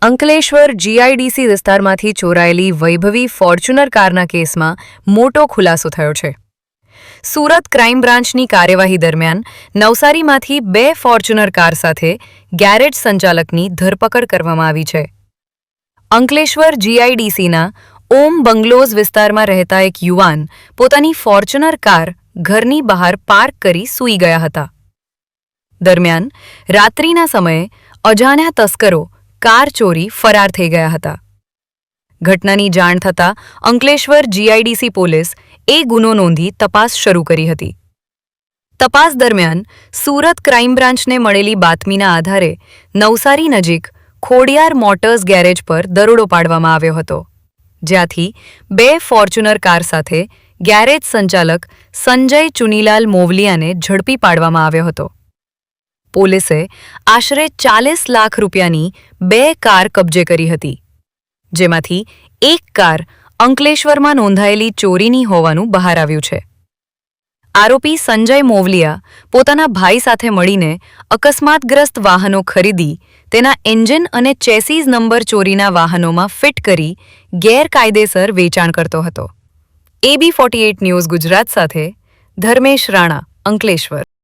Ankleshwar GIDC વિસ્તારમાંથી ચોરાયેલી વૈભવી Fortuner કારના કેસમાં મોટો ખુલાસો થયો છે. સુરત ક્રાઇમ બ્રાન્ચની કાર્યવાહી દરમિયાન નવસારીમાંથી 2 ફોર્ચ્યુનર કાર સાથે ગેરેજ સંચાલકની ધરપકડ કરવામાં આવી છે. અંકલેશ્વર જીઆઈડીસીના ઓમ બંગલોઝ વિસ્તારમાં રહેતા એક યુવાન પોતાની ફોર્ચ્યુનર કાર ઘરની બહાર પાર્ક કરી સૂઈ ગયા હતા. દરમિયાન રાત્રિના સમયે અજાણ્યા તસ્કરો કાર ચોરી ફરાર થઈ ગયા હતા. ઘટનાની જાણ થતાં અંકલેશ્વર જીઆઈડીસી પોલીસ ગુનો નોંધી તપાસ શરૂ કરી હતી. તપાસ દરમિયાન સુરત ક્રાઇમ બ્રાન્ચને મળેલી બાતમીના આધારે નવસારી નજીક ખોડિયાર મોટર્સ ગેરેજ પર દરોડો પાડવામાં આવ્યો હતો, જ્યાંથી 2 ફોર્ચ્યુનર કાર સાથે ગેરેજ સંચાલક સંજય ચુનીલાલ મોવલિયાને ઝડપી પાડવામાં આવ્યો હતો. પોલીસે આશરે 40 લાખ રૂપિયાની 2 કાર કબજે કરી હતી, જેમાંથી એક કાર અંકલેશ્વરમાં નોંધાયેલી ચોરીની હોવાનું બહાર આવ્યું છે. આરોપી સંજય મોવલિયા પોતાના ભાઈ સાથે મળીને અકસ્માતગ્રસ્ત વાહનો ખરીદી તેના એન્જિન અને ચેસીસ નંબર ચોરીના વાહનોમાં ફિટ કરી ગેરકાયદેસર વેચાણ કરતો હતો. AB48 ન્યૂઝ ગુજરાત સાથે ધર્મેશ રાણા, અંકલેશ્વર.